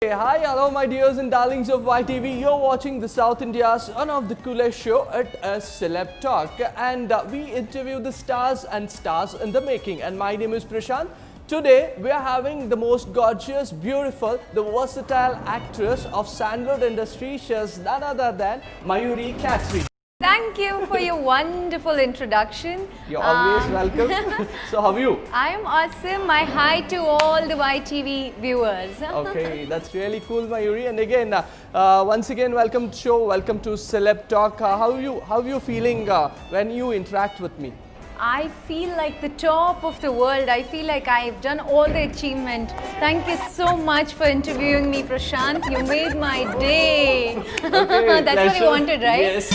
Hey, hi, hello my dears and darlings of YTV. You're watching the South India's one of the coolest show at a Celeb Talk, and we interview the stars and stars in the making. And my name is Prashant. Today we are having the most gorgeous, beautiful, the versatile actress of sandalwood industry. She's none other than Mayuri Kyatari. Thank you for your wonderful introduction. You're always welcome. So how are you? I'm awesome. My hi to all the YTV viewers. Okay, that's really cool, Mayuri. And again, once again, welcome to show. Welcome to Celeb Talk. How are you feeling when you interact with me? I feel like the top of the world. I feel like I've done all the achievement. Thank you so much for interviewing me, Prashant. You made my day. Okay, That's what you wanted, right? Yes.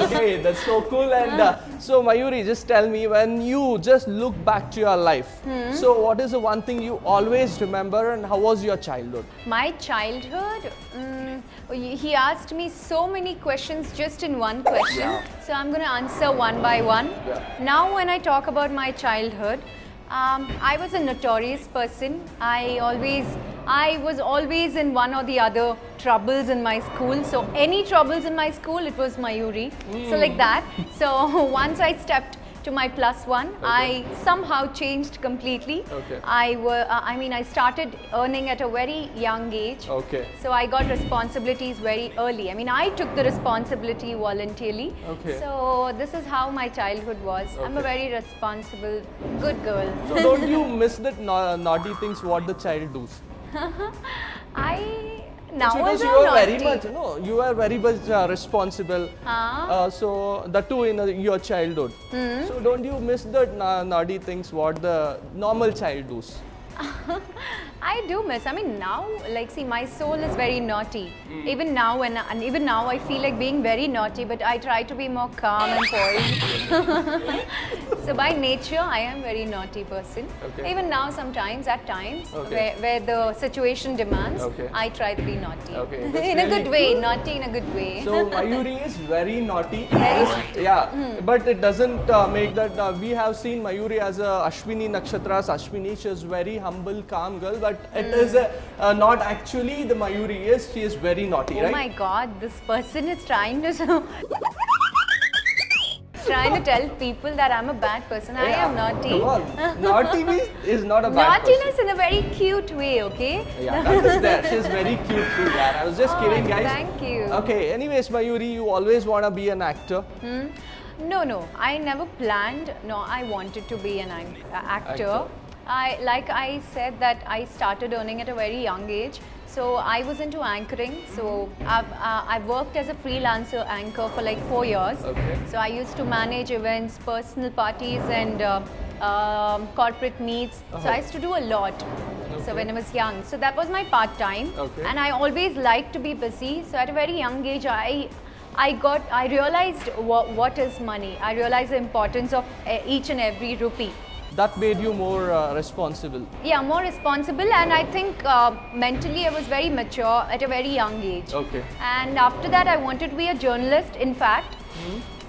Okay, that's so cool. And so, Mayuri, just tell me, when you just look back to your life, so what is the one thing you always remember, and how was your childhood? My childhood, he asked me so many questions just in one question. Yeah. So I'm going to answer one by one. Yeah. Now when I talk about my childhood, I was a notorious person. I was always in one or the other troubles in my school. So any troubles in my school, it was Mayuri. So like that. So once I stepped to my +1, I somehow changed completely. Okay. I started earning at a very young age. Okay. So I got responsibilities very early. I mean, I took the responsibility voluntarily. Okay. So this is how my childhood was. I'm a Okay. very responsible, good girl. So don't you miss that naughty things what the child does? Now Because also you are naughty. very much, you are very much responsible. So that too in your childhood. So don't you miss the naughty things what the normal child does? I do miss. I mean, now, see, my soul is very naughty. Even now, and even now, I feel like being very naughty, but I try to be more calm and poised. So by nature, I am very naughty person. Okay. Even now, sometimes, at times, Okay. where the situation demands, Okay. I try to be naughty. Okay, that's In a really good way, cool. naughty in a good way. So Mayuri is very naughty. Very naughty. Yeah, but it doesn't make that. We have seen Mayuri as a Ashwini Nakshatra. Ashwini, she is very humble, calm girl, but it is not actually the Mayuri is. She is very naughty, Oh right? my God, this person is trying to tell people that I'm a bad person. I am naughty. Come on, naughty is not a bad Naughtiness person. in a very cute way, okay? Yeah, that is there. She is very cute too. Yeah, I was just kidding, guys. Thank you. Okay. Anyways, Mayuri, you always wanna be an actor. No, I never planned. No, I wanted to be an actor. Actor. Like I said that I started earning at a very young age. So I was into anchoring. So I've worked as a freelancer anchor for like 4 years. Okay. So I used to manage events, personal parties, and corporate meets. So I used to do a lot. So when I was young, so that was my part time. Okay. And I always liked to be busy. So at a very young age, I realized what is money. I realized the importance of each and every rupee. That made you more responsible. Yeah, more responsible, and I think mentally I was very mature at a very young age. Okay. And after that, I wanted to be a journalist. In fact,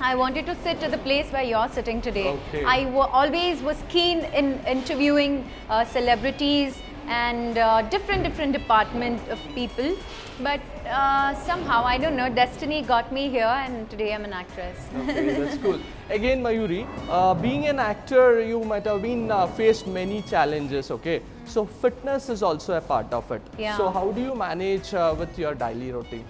I wanted to sit at the place where you're sitting today. Okay. I always was keen in interviewing celebrities and different department of people. But somehow, I don't know, destiny got me here, and today I'm an actress. Okay, that's cool. Again, Mayuri, being an actor, you might have been faced many challenges. Okay, so fitness is also a part of it. Yeah. So how do you manage with your daily routine?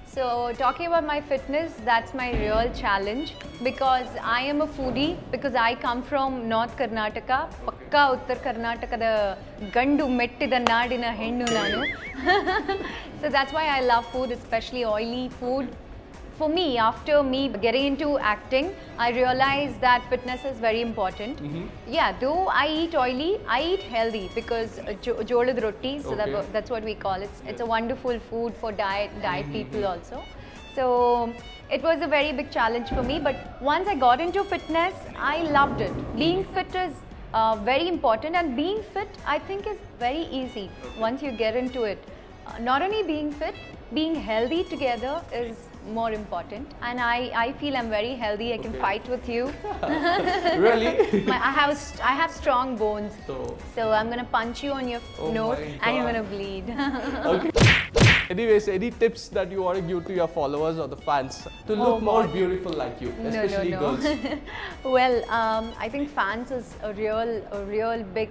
So talking about my fitness, that's my real challenge, because I am a foodie, because I come from North Karnataka, Pakka Uttar Karnatakada gandu mettida naadina hennu nanu. So that's why I love food, especially oily food. For me, after me getting into acting, I realized that fitness is very important. Yeah, though I eat oily, I eat healthy, because jolad roti, so Okay. that's what we call it. It's a wonderful food for diet people also. So it was a very big challenge for me, but once I got into fitness, I loved it. Being fit is very important, and being fit, I think, is very easy once you get into it. Not only being fit, being healthy together is more important. And I feel I'm very healthy. I can fight with you. Really? I have strong bones. So I'm gonna punch you on your nose and you're gonna bleed. Okay. Anyways, any tips that you want to give to your followers or the fans to look more beautiful like you, especially girls? Well, I think fans is a real big.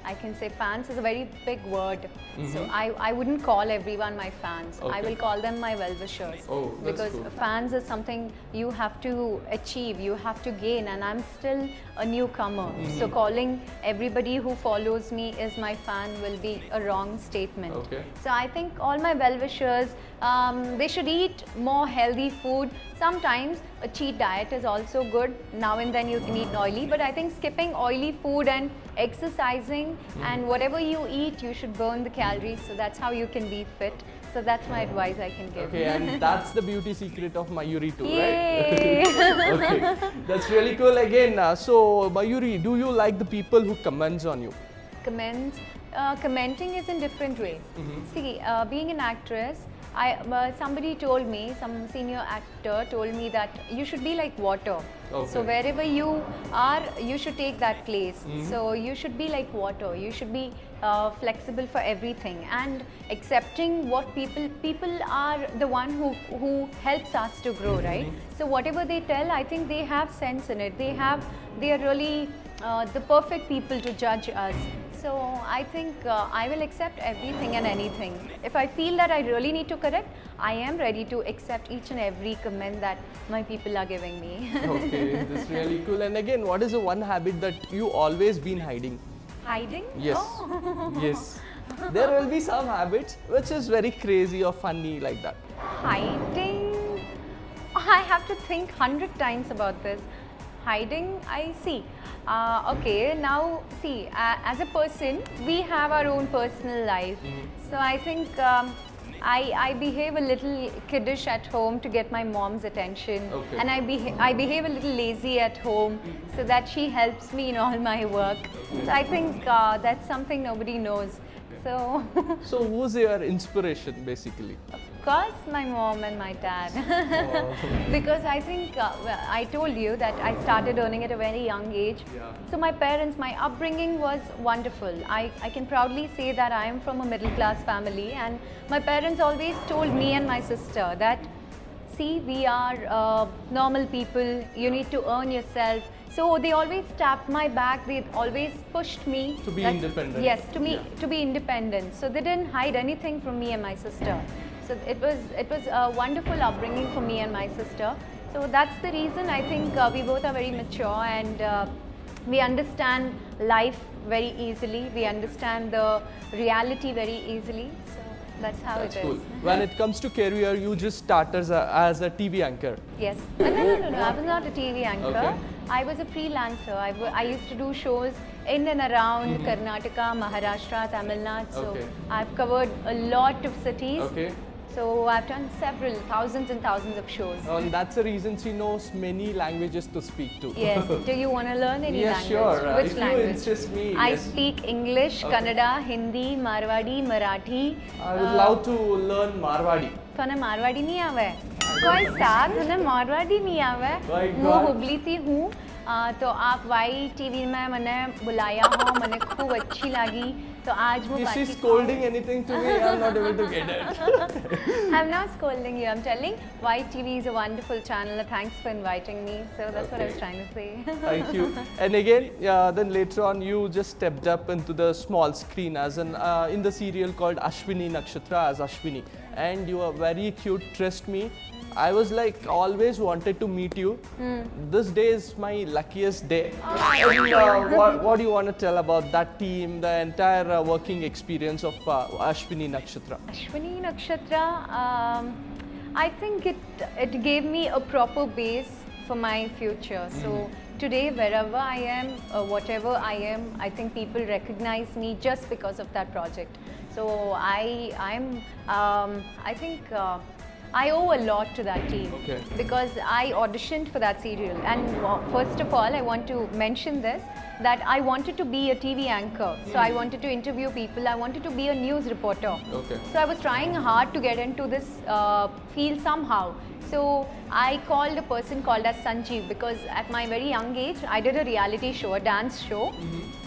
I can say fans is a very big word. So I wouldn't call everyone my fans. I will call them my well-wishers. Oh, that's because cool. fans is something you have to achieve, you have to gain, and I'm still a newcomer. So calling everybody who follows me is my fan will be a wrong statement. So I think all my well-wishers, they should eat more healthy food. Sometimes a cheat diet is also good. Now and then you can eat oily, but I think skipping oily food and exercising and whatever you eat, you should burn the calories. So that's how you can be fit. So that's my advice I can give. Okay, and that's the beauty secret of Mayuri too, Yay. right? Okay, that's really cool. Again, so Mayuri, do you like the people who comments on you? Comments? Commenting is in different way. See, being an actress, somebody told me, some senior actor told me that you should be like water. So wherever you are, you should take that place. So you should be like water. You should be flexible for everything and accepting what people are the one who helps us to grow, right? So whatever they tell, I think they have sense in it. They are really the perfect people to judge us. So I think I will accept everything and anything. If I feel that I really need to correct, I am ready to accept each and every comment that my people are giving me. Okay, that's really cool. And again, what is the one habit that you always been hiding? Hiding? Yes. Oh. Yes. There will be some habits which is very crazy or funny like that. Hiding? I have to think 100 times about this. Hiding, I see. Okay, now see, as a person, we have our own personal life. So I think I behave a little kiddish at home to get my mom's attention. And I behave a little lazy at home so that she helps me in all my work. So I think that's something nobody knows. So, so who's your inspiration basically? Of course, my mom and my dad. Because I think, I told you that I started earning at a very young age. So my parents, my upbringing was wonderful. I can proudly say that I am from a middle class family, and my parents always told me and my sister that, see, we are normal people, you need to earn yourself. So they always tapped my back, they always pushed me to be independent. Yes, to be independent. So they didn't hide anything from me and my sister. So it was a wonderful upbringing for me and my sister. So that's the reason I think we both are very mature and we understand life very easily. We understand the reality very easily. So that's how it is. Cool. When it comes to career, you just started as a TV anchor. Yes. No. I was not a TV anchor. I was a freelancer. I used to do shows in and around Karnataka, Maharashtra, Tamil Nadu. So I've covered a lot of cities. So I've done several thousands and thousands of shows. And that's the reason she knows many languages to speak to. Yes. Do you want to learn any language? Yes, sure. Which if language? you insist me. I speak English, Kannada, Hindi, Marwadi, Marathi. I would love to learn Marwadi. तोने मारवाड़ी नहीं आवे? कोई साथ तोने मारवाड़ी नहीं आवे? मैं हुबली थी हूँ. तो आप वाई टीवी में मैंने बुलाया हो, मैंने खूब अच्छी लगी. तो आज वो Is she scolding anything to me? I'm not able to get it. I'm not scolding you. I'm telling YTV is a wonderful channel. Thanks for inviting me. So that's what I was trying to say. Thank you. And again, then later on, you just stepped up into the small screen as in the serial called Ashwini Nakshatra as Ashwini. And you are very cute, trust me. I was like always wanted to meet you. This day is my luckiest day. And, what do you want to tell about that team, the entire working experience of Ashwini Nakshatra? Ashwini Nakshatra, I think it gave me a proper base for my future. So today, wherever I am, whatever I am, I think people recognize me just because of that project. So I think I owe a lot to that team because I auditioned for that serial. And first of all, I want to mention this. that I wanted to be a TV anchor. So I wanted to interview people. I wanted to be a news reporter. Okay. So I was trying hard to get into this field somehow. So I called a person called as Sanjeev, because at my very young age I did a reality show, a dance show,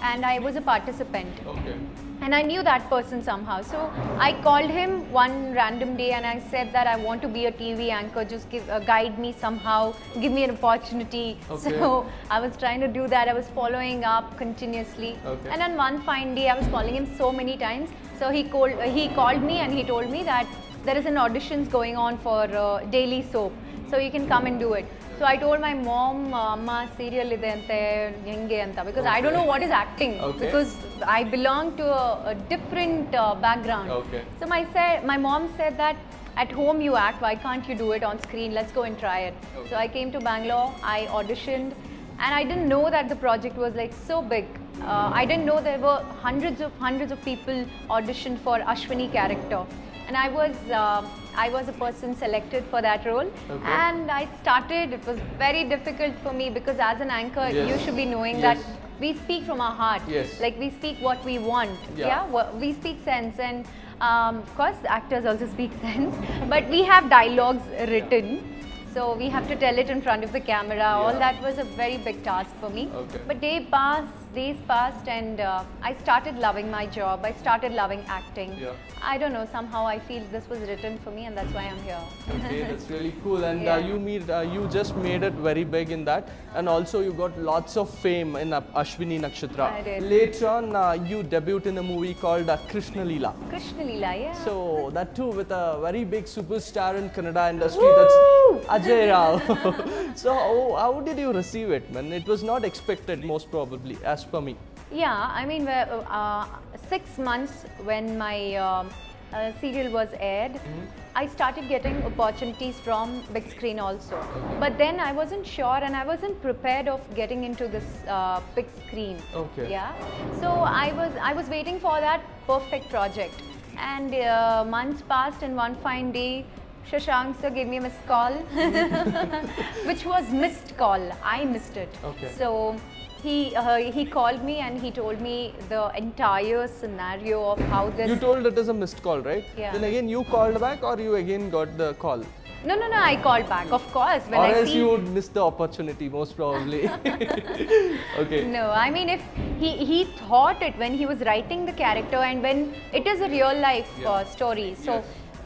and I was a participant. Okay. And I knew that person somehow. So I called him one random day and I said that I want to be a TV anchor, just guide me somehow, give me an opportunity. Okay. So I was trying to do that. I was following up continuously. Okay. And then one fine day I was calling him so many times. So he called me and he told me that there is an auditions going on for daily soap. So you can come and do it. So I told my mom, Amma, serial ide ante, henge anta, because I don't know what is acting, because I belong to a different background. Okay. So my mom said that at home you act, why can't you do it on screen? Let's go and try it. Okay. So I came to Bangalore, I auditioned, and I didn't know that the project was like so big. I didn't know there were hundreds of people auditioned for Ashwini character. And I was a person selected for that role. Okay. And I started. It was very difficult for me, because as an anchor, you should be knowing that we speak from our heart. Yes. Like we speak what we want. We speak sense, and of course, the actors also speak sense. But we have dialogues written. So we have to tell it in front of the camera. All that was a very big task for me. Okay. But days passed, and I started loving my job. I started loving acting. Yeah. I don't know, somehow I feel this was written for me, and that's why I'm here. Okay, that's really cool. And Yeah. you just made it very big in that, and also you got lots of fame in Ashwini Nakshatra. I did. Later on, you debuted in a movie called Krishna leela. Krishna leela, yeah. So that too with a very big superstar in Kannada industry. Woo! That's Ajay Rao. So how did you receive it, man? It was not expected, most probably, as per me. Yeah, I mean, 6 months when my serial was aired, I started getting opportunities from big screen also. But then I wasn't sure and I wasn't prepared of getting into this big screen. Okay. Yeah. So I was waiting for that perfect project. And months passed, and one fine day, Shashank sir gave me a missed call, which was missed call. I missed it. Okay. So he called me and he told me the entire scenario of how this. You told it is a missed call, right? Yeah. Then again you called back, or you again got the call? No, I called back. Of course, when or I else see. you would miss the opportunity, most probably. Okay. No, I mean, if he thought it when he was writing the character, and when it is a real life story. So,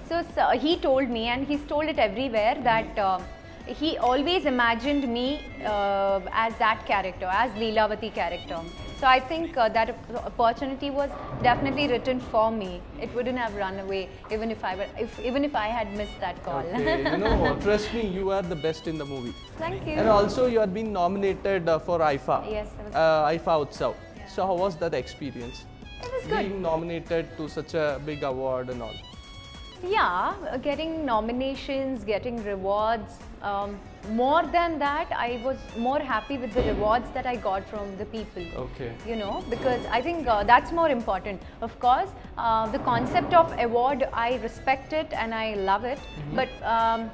so he told me, and he's told it everywhere, that he always imagined me as that character, as Leelavati character. So I think that opportunity was definitely written for me. It wouldn't have run away even if I had missed that call. Okay, you know what? Trust me, you are the best in the movie. Thank you. And also, you had been nominated for IFA. Yes, IFA Utsav. So how was that experience? It was good. Being nominated to such a big award and all. Yeah, getting nominations, getting rewards. More than that, I was more happy with the rewards that I got from the people. Okay. You know, because I think that's more important. Of course, the concept of award, I respect it and I love it. But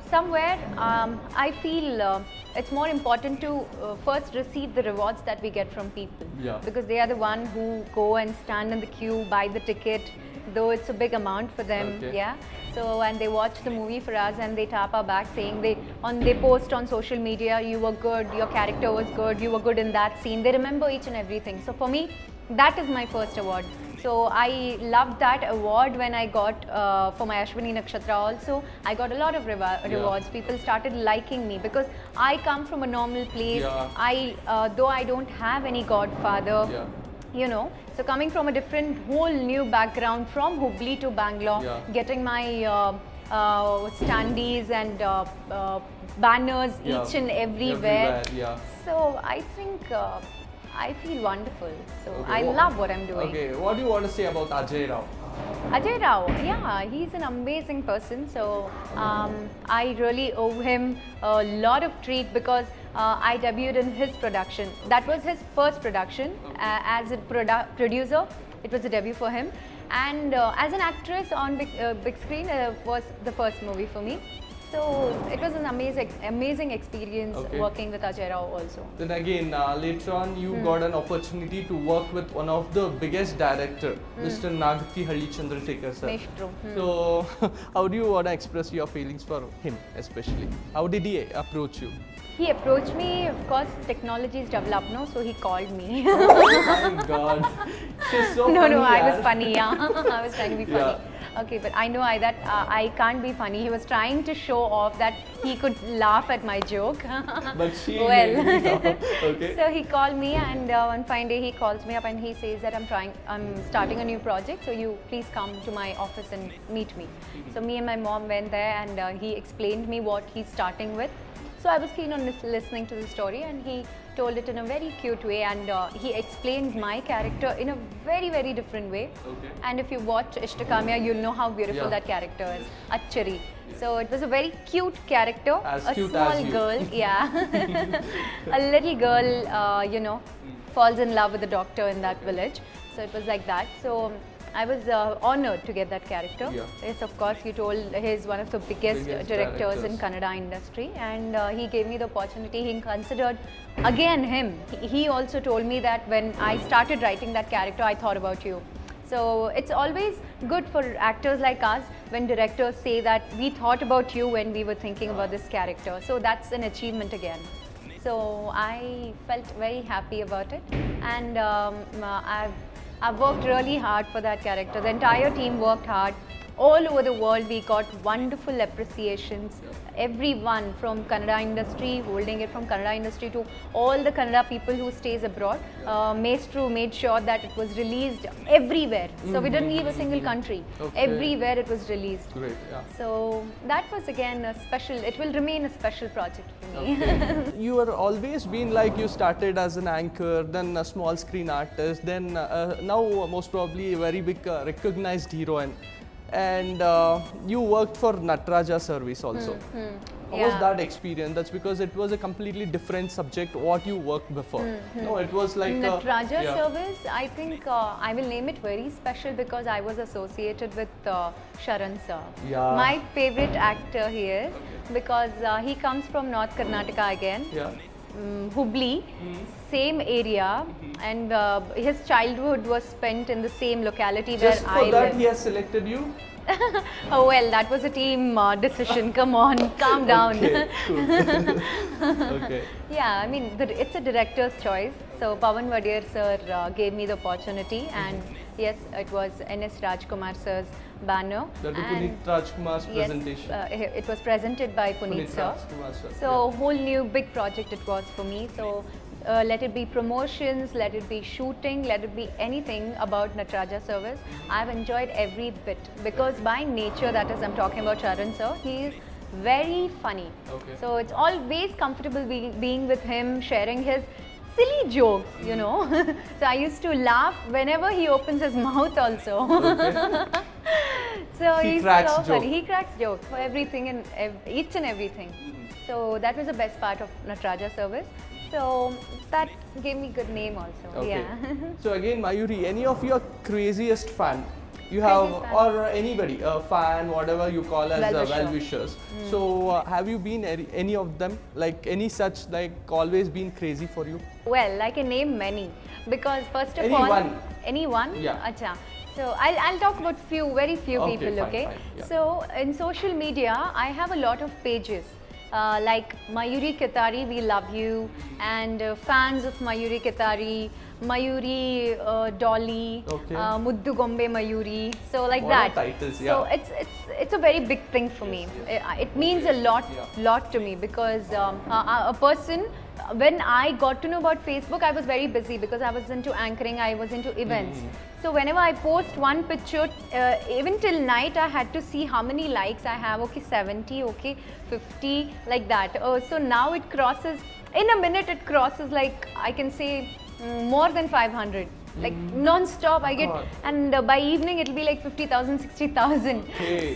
somewhere, I feel it's more important to first receive the rewards that we get from people. Yeah. Because they are the one who go and stand in the queue, buy the ticket, though it's a big amount for them. Okay. Yeah. So, and they watch the movie for us and they tap our back saying they post on social media, you were good, your character was good, you were good in that scene. They remember each and everything. So for me, that is my first award. So I loved that award when I got for my Ashwini Nakshatra also. I got a lot of rewards. People started liking me because I come from a normal place. Yeah. Though I don't have any godfather. Yeah. You know, so coming from a different, whole new background from Hubli to Bangalore, getting my standees and banners each and everywhere. Yeah. So I think I feel wonderful. So Okay. I love what I'm doing. Okay, what do you want to say about Ajay Rao? Ajay Rao, yeah, he's an amazing person. So I really owe him a lot of treat because I debuted in his production. That was his first production as a producer. It was a debut for him. And as an actress on big screen, was the first movie for me. So it was an amazing experience working with Ajay Rao also. Then again, later on, you got an opportunity to work with one of the biggest director, Mr. Nagati Halli Chandrasekhar sir. True. So, how do you want to express your feelings for him, especially? How did he approach you? He approached me, of course, technology is developed now, so he called me. Oh my God. She's so funny. No, I was funny, yeah. I was trying to be funny. Okay, but I know that I can't be funny. He was trying to show off that he could laugh at my joke. But she okay. So he called me, and one fine day he calls me up and he says that I'm starting a new project, so you please come to my office and meet me. So me and my mom went there, and he explained me what he's starting with. So I was keen on listening to the story, and he told it in a very cute way, and he explained my character in a very different way. Okay. And if you watch Ishtakamya, you'll know how beautiful that character is, Achari. So it was a very cute character, a small girl, a little girl, falls in love with the doctor in that village. So it was like that. So I was honored to get that character. Yes, of course, you told he's one of the biggest directors in Kannada industry, and he gave me the opportunity. He considered again him. He also told me that when I started writing that character, I thought about you. So it's always good for actors like us when directors say that we thought about you when we were thinking about this character. So that's an achievement again. So I felt very happy about it, and I've worked really hard for that character. The entire team worked hard. All over the world, we got wonderful appreciations. Everyone from Kannada industry, holding it from Kannada industry to all the Kannada people who stays abroad. Maestro made sure that it was released everywhere. So we didn't leave a single country. Everywhere it was released. Great, So that was again a special, it will remain a special project for me. You were always been like, you started as an anchor, then a small screen artist, then now most probably a very big recognized heroine. And you worked for Nataraja service also. How was that experience? That's because it was a completely different subject what you worked before. No, it was like Nataraja service. I think I will name it very special because I was associated with Sharan sir. My favorite actor he is because he comes from North Karnataka again. Hubli, same area, and his childhood was spent in the same locality where I live. Just for that he has selected you? Oh well, that was a team decision. Come on, calm down. Yeah, I mean, it's a director's choice. So Pawan Vadir sir gave me the opportunity, and yes, it was N.S. Rajkumar sir's banner. That is Puneet Rajkumar's presentation. It was presented by Puneet sir. So whole new big project it was for me. So let it be promotions, let it be shooting, let it be anything about Nataraja service. I've enjoyed every bit because by nature, that is, I'm talking about Sharan sir, he is very funny. So it's always comfortable being with him, sharing his silly jokes, So I used to laugh whenever he opens his mouth also. So he's so funny. He cracks jokes for everything and each and everything. So that was the best part of Nataraja service. So that gave me good name also. So again, Mayuri, any of your craziest fan you have, or anybody, a fan, whatever you call as well-wishers. So have you been any of them, like any such, like always been crazy for you? Well, I can name many because first of all, anyone? Yeah. Acha. So I'll talk about very few people, okay? Fine, yeah. So in social media, I have a lot of pages. Like Mayuri Kyatari, we love you, and fans of Mayuri Kyatari, Mayuri Dolly, Muddu Gombe Mayuri, so like that. Titles, so it's a very big thing for me. It means a lot to me because a person. When I got to know about Facebook, I was very busy because I was into anchoring, I was into events. So whenever I post one picture, even till night, I had to see how many likes I have. Okay, 70, okay, 50, like that. So now it crosses, in a minute it crosses like, I can say, more than 500. Like non-stop I get, and by evening it will be like 50,000, 60,000.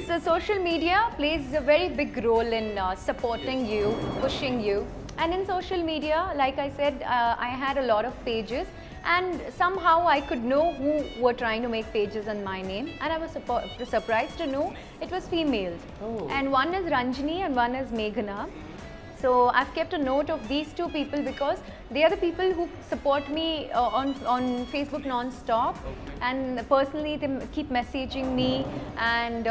So social media plays a very big role in supporting you, pushing you. And in social media, like I said, I had a lot of pages and somehow I could know who were trying to make pages on my name, and I was surprised to know it was females. Oh. And one is Ranjini and one is Meghana. So I've kept a note of these two people because they are the people who support me on Facebook non-stop, and personally they keep messaging me, and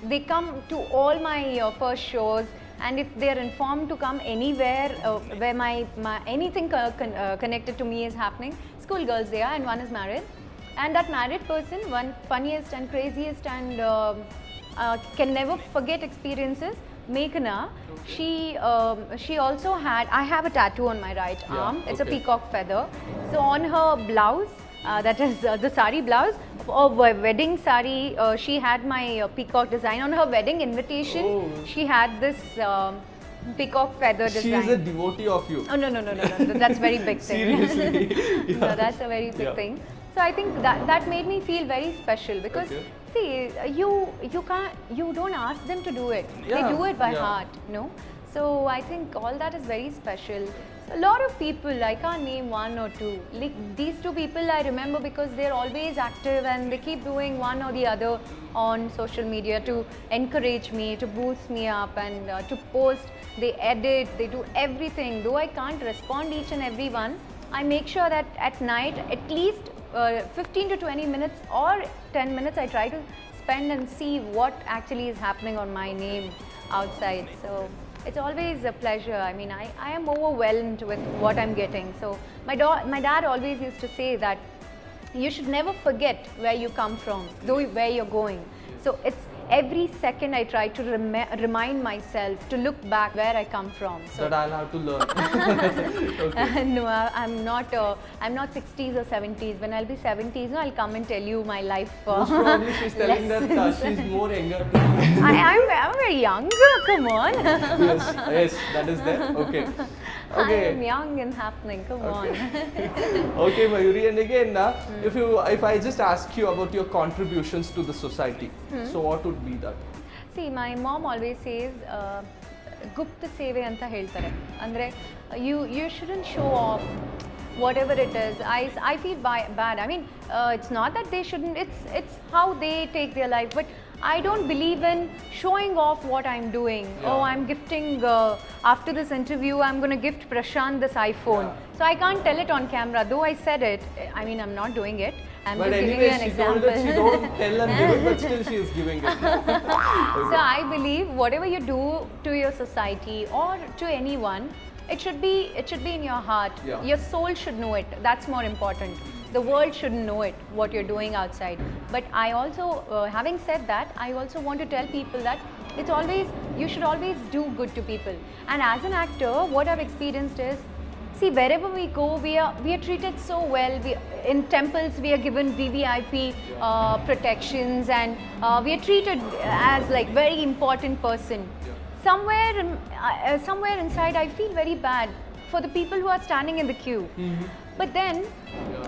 they come to all my first shows, and if they are informed to come anywhere where my anything connected to me is happening, schoolgirls they are, and one is married. And that married person, one funniest and craziest and can never forget experiences, Meghana, she also had, I have a tattoo on my right arm, it's a peacock feather. So on her blouse, that is the sari blouse, or wedding sari, she had my peacock design. On her wedding invitation, she had this peacock feather design. She is a devotee of you. Oh no, that's very big thing. Seriously? No, that's a very big thing. So I think that made me feel very special because see, you don't ask them to do it. They do it by heart, no? So I think all that is very special. A lot of people, I can't name one or two. Like these two people I remember because they're always active and they keep doing one or the other on social media to encourage me, to boost me up, and to post. They edit, they do everything. Though I can't respond each and every one, I make sure that at night at least 15 to 20 minutes or 10 minutes I try to spend and see what actually is happening on my name outside. So it's always a pleasure. I mean, I am overwhelmed with what I'm getting. So my dad always used to say that you should never forget where you come from, though where you're going. So it's every second I try to remind myself to look back where I come from. So that I'll have to learn. No, I'm not 60s or 70s. When I'll be 70s, no, I'll come and tell you my life. Most probably she's telling that she's more younger. I'm very young. Come on. yes, that is there. Okay. I am young and happening. Come on. Okay, Mayuri, and again, if I just ask you about your contributions to the society, so what would be that? See, my mom always says, Gupta Seve anta heltare. Andre, you shouldn't show off whatever it is. I feel bad. I mean, it's not that they shouldn't. It's how they take their life. But I don't believe in showing off what I'm doing. Oh, I'm gifting, after this interview, I'm going to gift Prashant this iPhone. So I can't tell it on camera. Though I said it, I mean, I'm not doing it. I'm but just anyway, giving you an example. Told that she don't tell and give it, but still she is giving it. Okay. So I believe whatever you do to your society or to anyone, it should be in your heart. Your soul should know it. That's more important. The world shouldn't know it, what you're doing outside. But I also, having said that, I also want to tell people that you should always do good to people. And as an actor, what I've experienced is, see, wherever we go, we are treated so well. In temples, we are given VVIP protections, and we are treated as like very important person. Somewhere inside, I feel very bad for the people who are standing in the queue. But then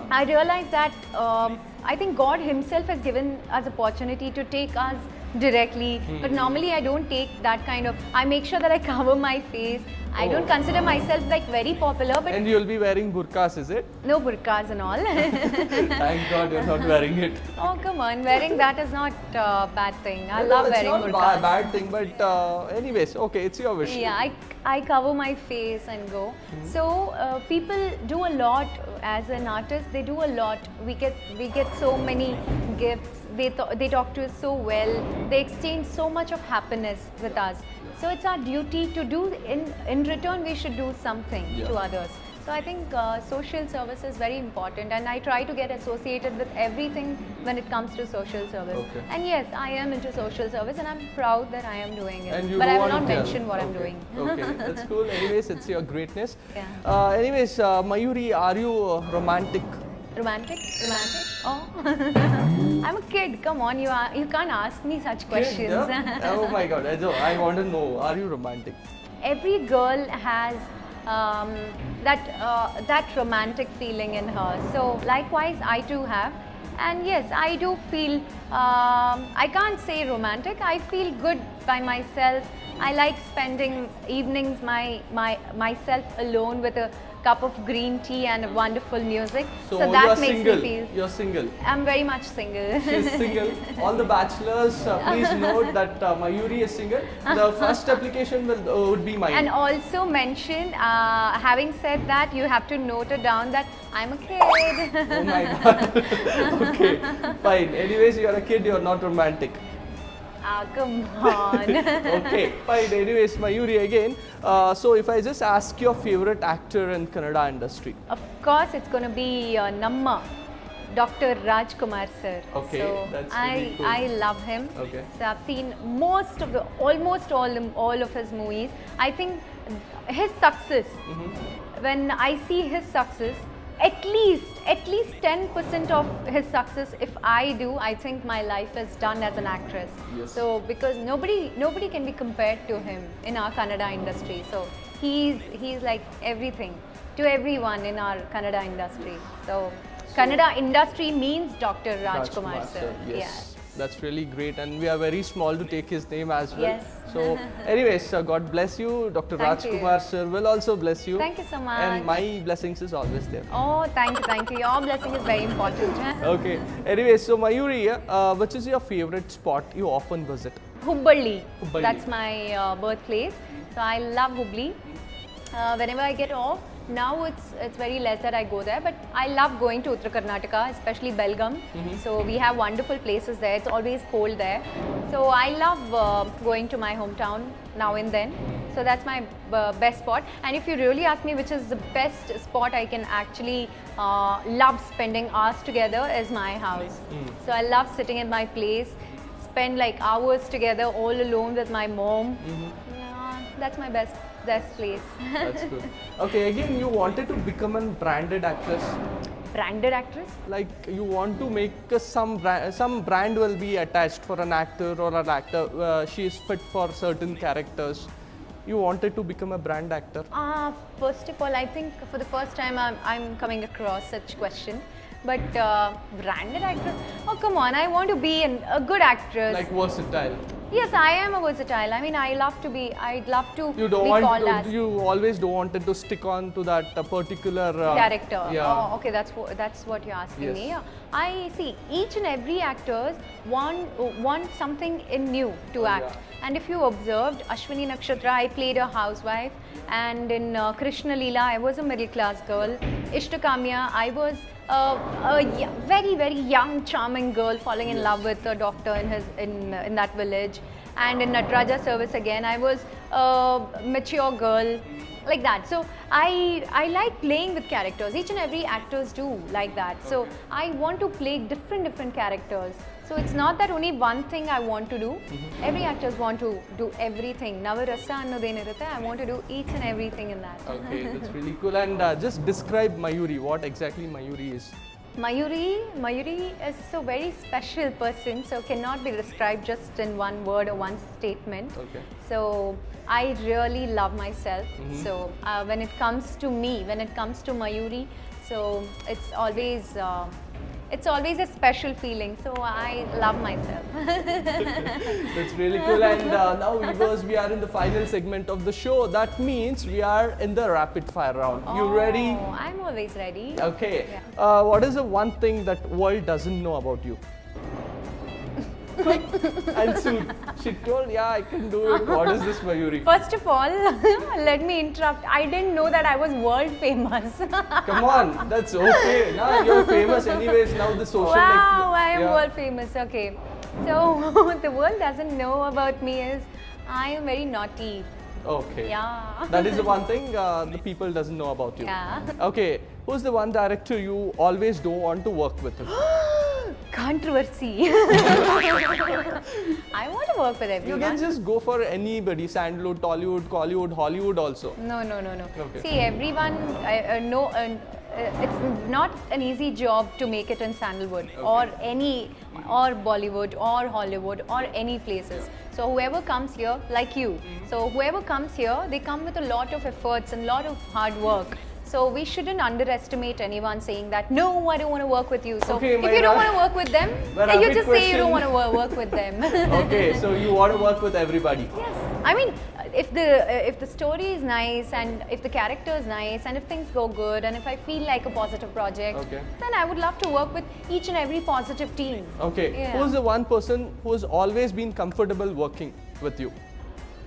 I realized that I think God Himself has given us opportunity to take us directly. But normally I don't take that kind of. I make sure that I cover my face. I don't consider myself like very popular. But and you'll be wearing burqas, is it? No burqas and all. Thank God you're not wearing it. Oh come on, wearing that is not a bad thing. I love wearing burqas. It's not a bad thing, but anyways, okay, it's your wish. Yeah, I cover my face and go. So people do a lot as an artist. They do a lot. We get so many gifts. They talk to us so well. They exchange so much of happiness with us. So it's our duty to do. In return, we should do something to others. So I think social service is very important, and I try to get associated with everything when it comes to social service. Okay. And yes, I am into social service, and I'm proud that I am doing it. But I will not mention what I'm doing. Okay, that's cool. Anyways, it's your greatness. Yeah. Anyways, Mayuri, are you romantic? Romantic? Oh, I'm a kid. Come on, you can't ask me such questions. Kid, oh my God, I want to know. Are you romantic? Every girl has that romantic feeling in her. So likewise, I too have. And yes, I do feel. I can't say romantic. I feel good by myself. I like spending evenings myself alone with cup of green tea and wonderful music. So that you're makes single. me feel. You're single. I'm very much single. She's single. All the bachelors, please note that Mayuri is single. The first application would be mine. And also mention, having said that, you have to note it down that I'm a kid. Oh my god. Okay, fine. Anyways, you're a kid, you're not romantic. Ah, come on. Okay, fine. Anyways, Mayuri again. So if I just ask your favorite actor in Kannada industry. Of course, it's going to be Namma, Dr. Rajkumar sir. Okay, so that's really cool. I love him. Okay. So I've seen almost all of his movies. I think his success, when I see his success, at least 10% of his success, if I do, I think my life is done as an actress. Yes. So because nobody can be compared to him in our Kannada industry. So he's like everything to everyone in our Kannada industry. So Kannada industry means Dr. Rajkumar sir. Yes. That's really great, and we are very small to take his name as well. Yes. So, anyways, God bless you. Dr. Thank you. Rajkumar sir will also bless you. Thank you so much. And my blessings is always there. Oh, thank you. Your blessing is very important. Okay. Anyways, so Mayuri, which is your favorite spot you often visit? Hubballi. Hubballi. That's my birthplace. So I love Hubballi. Whenever I get off, now it's very less that I go there, but I love going to Uttar Karnataka, especially Belgaum. So we have wonderful places there. It's always cold there. So I love going to my hometown now and then. So that's my best spot. And if you really ask me which is the best spot I can actually love spending hours together, is my house. So I love sitting in my place, spend like hours together all alone with my mom. Yeah, that's my best place. That's good. Okay, again, you wanted to become a branded actress. Branded actress? Like you want to make some brand will be attached for an actor or an actor. She is fit for certain characters. You wanted to become a brand actor. First of all, I think for the first time I'm coming across such question. But branded actress? Oh, come on! I want to be a good actress. Like versatile. Yes, I am a versatile. I mean, I'd love to be You don't called want as to, you always don't wanted to stick on to that particular character. Yeah. Oh, okay, that's what you're asking me. Yes. I see each and every actors want something new to act. Yeah. And if you observed Ashwini Nakshatra, I played a housewife, and in Krishna leela, I was a middle class girl. Ishtakamya, I was a very young, charming girl falling in love with a doctor in that village. And in Nataraja service again, I was a mature girl, like that. So I like playing with characters. Each and every actors do like that. So I want to play different characters. So it's not that only one thing I want to do. Every actors want to do everything. Navarasa annodenirutte. I want to do each and everything in that. Okay, that's really cool. And just describe Mayuri. What exactly Mayuri is? Mayuri is a very special person, so cannot be described just in one word or one statement. Okay. So I really love myself. So when it comes to me, when it comes to Mayuri, so it's always a special feeling. So I love myself. That's really cool. And now, viewers, we are in the final segment of the show. That means we are in the rapid fire round. You ready? I'm always ready. Okay. Yeah. What is the one thing that world doesn't know about you? Quick and soon. She told, yeah, I can do it. What is this, Mayuri? First of all, let me interrupt. I didn't know that I was world famous. Come on, that's okay. Now you're famous anyways. Now the social... Wow, I am world famous. Okay. So, the world doesn't know about me is I am very naughty. Okay. Yeah. That is the one thing the people doesn't know about you. Yeah. Okay. Who's the one director you always don't want to work with? Controversy. I want to work with everyone. You can just go for anybody. Sandalwood, Tollywood, Collywood, Hollywood also. No. Okay. See, everyone it's not an easy job to make it in Sandalwood or Bollywood or Hollywood or any places. So whoever comes here, like you, so whoever comes here, they come with a lot of efforts and lot of hard work. So we shouldn't underestimate anyone saying that, no, I don't want to work with you. So Okay, if my you don't ra- want to work with them, But then you rapid just say you don't question. want to work with them. Okay, so you want to work with everybody. Yes. I mean, if the story is nice and if the character is nice and if things go good and if I feel like a positive project, Okay. then I would love to work with each and every positive team. Okay, Yeah. who's the one person who's always been comfortable working with you?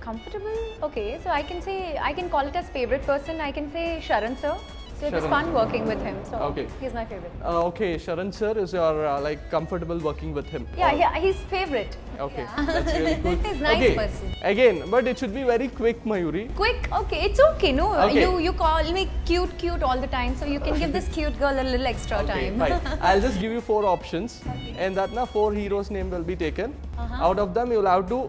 Comfortable? Okay, so I can call it as favorite person. I can say Sharan sir. So it was Sharan. fun working with him. So Okay. he's my favorite. Okay, Sharan sir is your like comfortable working with him. Yeah, he's favorite. Okay, Yeah. that's really cool. He's a nice Okay, person. again, but it should be very quick, Mayuri. Quick, okay, it's okay. No, Okay. you call me cute all the time, so you can give this cute girl a little extra Okay, time. fine. I'll just give you 4 options, and that na 4 heroes' name will be taken. Out of them, you'll have to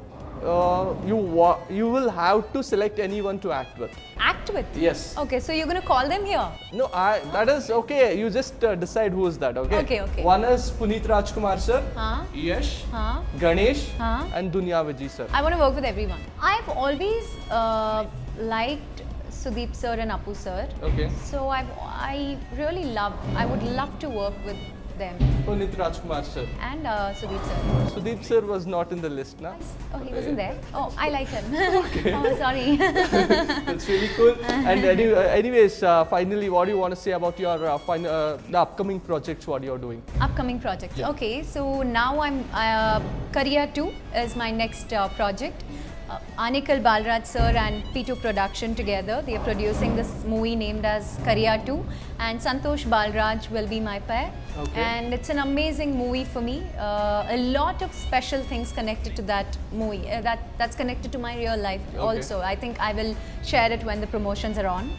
you will have to select anyone to act with. Act with. Yes. Okay, so you're gonna call them here. No, that is okay. You just decide who is that. Okay. Okay. One is Puneet Rajkumar sir, Huh? Yash, Huh? Ganesh, Huh? and Dunya Vijay sir. I want to work with everyone. I've always liked Sudeep sir and Apu sir. Okay. So I would love to work with them Puneet Rajkumar sir. and Sudeep sir. Sudeep sir was not in the list, na? Oh, he wasn't there. Oh, I like him. Oh, sorry. That's really cool. And anyways, finally, what do you want to say about your the upcoming projects? What you're doing? Upcoming projects. Yeah. Okay, so now I'm Career 2 is my next project. Anikal Balraj sir and P2 Production together. They are producing this movie named as Career 2, and Santosh Balraj will be my pair. Okay. And it's an amazing movie for me. A lot of special things connected to that movie. That's connected to my real life also. I think I will share it when the promotions are on.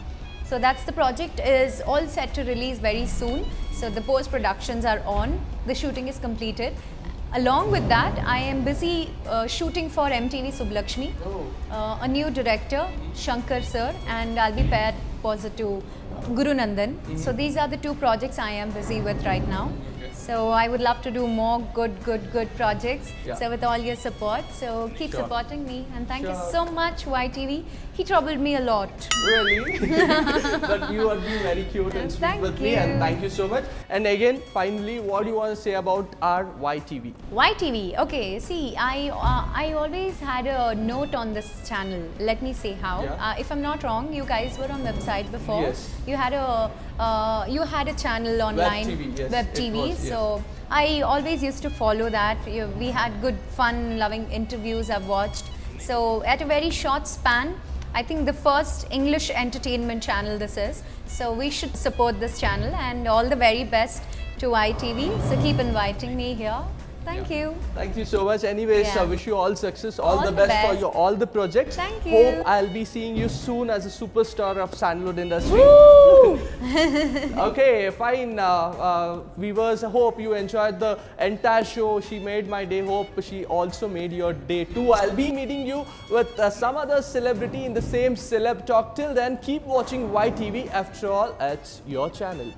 So that's the project is all set to release very soon. So the post productions are on. The shooting is completed. Along with that, I am busy shooting for MTV Sublakshmi, a new director, Shankar sir, and I'll be paired opposite to Guru Nandan. So these are the 2 projects I am busy with right now. So I would love to do more good projects. Yeah. So with all your support, so keep Sure. supporting me, and thank you Sure. so much, YTV. He troubled me a lot. Really? But you are being very cute and sweet Thank with me, and you. thank you so much. And again, finally, what do you want to say about our YTV? YTV, okay, see, I always had a note on this channel. Let me say how. Yeah. If I'm not wrong, you guys were on website before. Yes. You had a channel online. TV, yes, Web it TV. was, yes. So I always used to follow that. We had good, fun, loving interviews I've watched. So at a very short span, I think the first English entertainment channel this is. So we should support this channel, and all the very best to ITV. So keep inviting me here. Thank you. Thank you so much. Anyways, Yeah. wish you all success, all, All the the best for best. your all the projects. Thank you. Hope I'll be seeing you soon as a superstar of Sandalwood industry. Woo! Okay, fine. Viewers, hope you enjoyed the entire show. She made my day. Hope she also made your day too. I'll be meeting you with some other celebrity in the same Celeb Talk. Till then, keep watching YTV. After all, it's your channel.